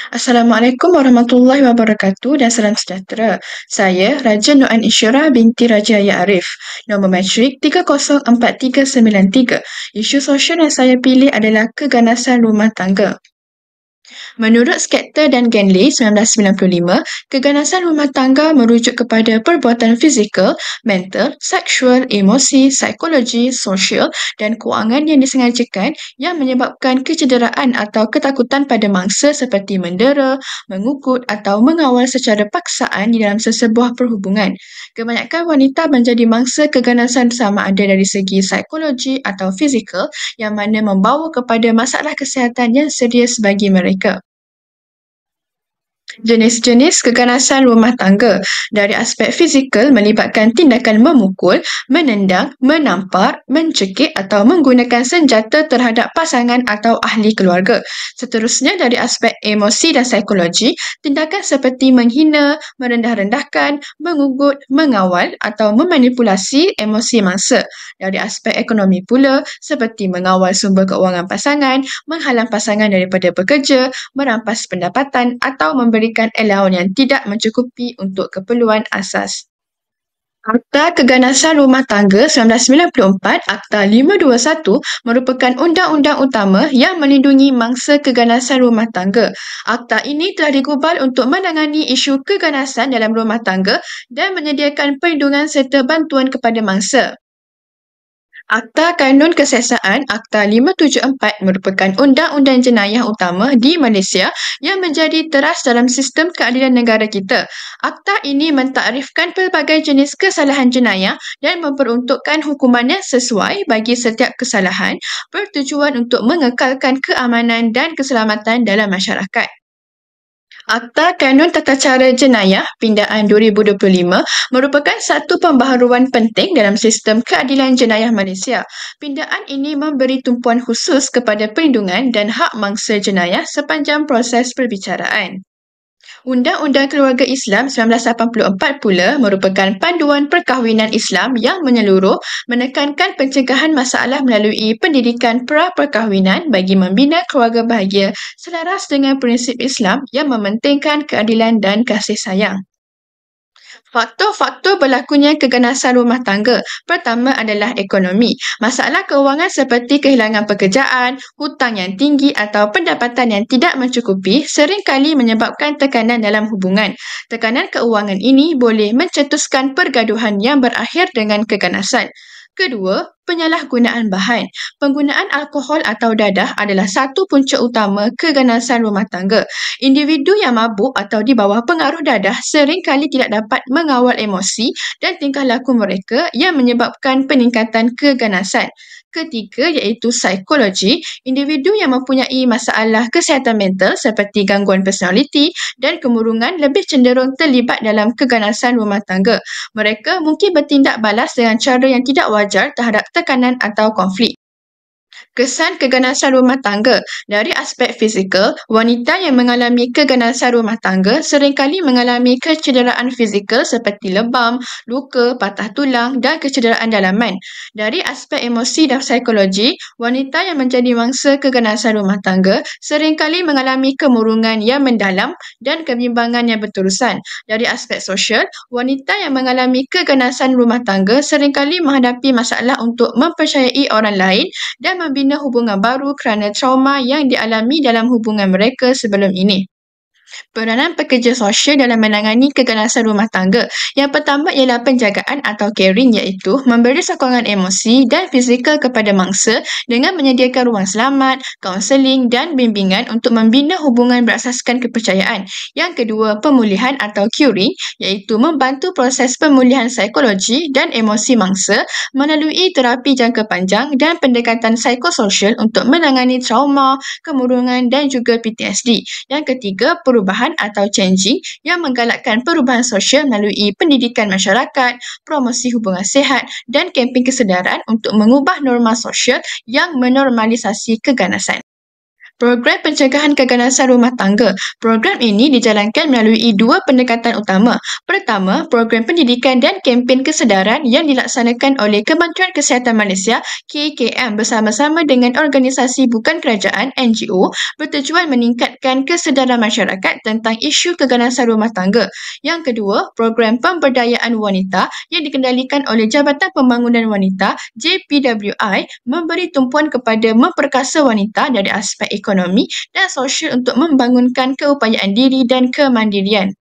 Assalamualaikum warahmatullahi wabarakatuh dan salam sejahtera. Saya Raja Nuan Insyirah binti Raja Yahya Arif. Nombor matrik 304393. Isu sosial yang saya pilih adalah keganasan rumah tangga. Menurut Schechter dan Genley 1995, keganasan rumah tangga merujuk kepada perbuatan fizikal, mental, seksual, emosi, psikologi, sosial dan kewangan yang disengajakan yang menyebabkan kecederaan atau ketakutan pada mangsa seperti mendera, mengukut atau mengawal secara paksaan di dalam sesebuah perhubungan. Kebanyakan wanita menjadi mangsa keganasan sama ada dari segi psikologi atau fizikal yang mana membawa kepada masalah kesihatan yang serius bagi mereka. Jenis-jenis keganasan rumah tangga dari aspek fizikal melibatkan tindakan memukul, menendang, menampar, mencekik atau menggunakan senjata terhadap pasangan atau ahli keluarga. Seterusnya dari aspek emosi dan psikologi, tindakan seperti menghina, merendah-rendahkan, mengugut, mengawal atau memanipulasi emosi mangsa. Dari aspek ekonomi pula, seperti mengawal sumber keuangan pasangan, menghalang pasangan daripada bekerja, merampas pendapatan atau memberikan allowance yang tidak mencukupi untuk keperluan asas. Akta Keganasan Rumah Tangga 1994 Akta 521 merupakan undang-undang utama yang melindungi mangsa keganasan rumah tangga. Akta ini telah digubal untuk menangani isu keganasan dalam rumah tangga dan menyediakan perlindungan serta bantuan kepada mangsa. Akta Kanun Keseksaan Akta 574 merupakan undang-undang jenayah utama di Malaysia yang menjadi teras dalam sistem keadilan negara kita. Akta ini mentakrifkan pelbagai jenis kesalahan jenayah dan memperuntukkan hukuman yang sesuai bagi setiap kesalahan bertujuan untuk mengekalkan keamanan dan keselamatan dalam masyarakat. Akta Kanun Tata Cara Jenayah Pindaan 2025 merupakan satu pembaharuan penting dalam sistem keadilan jenayah Malaysia. Pindaan ini memberi tumpuan khusus kepada perlindungan dan hak mangsa jenayah sepanjang proses perbicaraan. Undang-Undang Keluarga Islam 1984 pula merupakan panduan perkahwinan Islam yang menyeluruh menekankan pencegahan masalah melalui pendidikan pra-perkahwinan bagi membina keluarga bahagia selaras dengan prinsip Islam yang mementingkan keadilan dan kasih sayang. Faktor-faktor berlakunya keganasan rumah tangga. Pertama adalah ekonomi. Masalah keuangan seperti kehilangan pekerjaan, hutang yang tinggi atau pendapatan yang tidak mencukupi seringkali menyebabkan tekanan dalam hubungan. Tekanan keuangan ini boleh mencetuskan pergaduhan yang berakhir dengan keganasan. Kedua, penyalahgunaan bahan. Penggunaan alkohol atau dadah adalah satu punca utama keganasan rumah tangga. Individu yang mabuk atau di bawah pengaruh dadah seringkali tidak dapat mengawal emosi dan tingkah laku mereka yang menyebabkan peningkatan keganasan. Ketiga iaitu psikologi. Individu yang mempunyai masalah kesihatan mental seperti gangguan personaliti dan kemurungan lebih cenderung terlibat dalam keganasan rumah tangga. Mereka mungkin bertindak balas dengan cara yang tidak wajar terhadap tekanan atau konflik. Kesan keganasan rumah tangga. Dari aspek fizikal, wanita yang mengalami keganasan rumah tangga seringkali mengalami kecederaan fizikal seperti lebam, luka, patah tulang dan kecederaan dalaman. Dari aspek emosi dan psikologi, wanita yang menjadi mangsa keganasan rumah tangga seringkali mengalami kemurungan yang mendalam dan kebimbangan yang berterusan. Dari aspek sosial, wanita yang mengalami keganasan rumah tangga seringkali menghadapi masalah untuk mempercayai orang lain dan membina hubungan baru kerana trauma yang dialami dalam hubungan mereka sebelum ini. Peranan pekerja sosial dalam menangani keganasan rumah tangga. Yang pertama ialah penjagaan atau caring iaitu memberi sokongan emosi dan fizikal kepada mangsa dengan menyediakan ruang selamat, kaunseling dan bimbingan untuk membina hubungan berasaskan kepercayaan. Yang kedua, pemulihan atau curing iaitu membantu proses pemulihan psikologi dan emosi mangsa melalui terapi jangka panjang dan pendekatan psikososial untuk menangani trauma, kemurungan dan juga PTSD. Yang ketiga, perubahan atau changing yang menggalakkan perubahan sosial melalui pendidikan masyarakat, promosi hubungan sihat dan kempen kesedaran untuk mengubah norma sosial yang menormalisasi keganasan. Program pencegahan keganasan rumah tangga. Program ini dijalankan melalui dua pendekatan utama. Pertama, program pendidikan dan kempen kesedaran yang dilaksanakan oleh Kementerian Kesihatan Malaysia (KKM) bersama-sama dengan organisasi bukan kerajaan (NGO) bertujuan meningkatkan kesedaran masyarakat tentang isu keganasan rumah tangga. Yang kedua, program pemberdayaan wanita yang dikendalikan oleh Jabatan Pembangunan Wanita (JPWI) memberi tumpuan kepada memperkasa wanita dari aspek ekonomi dan sosial untuk membangunkan keupayaan diri dan kemandirian.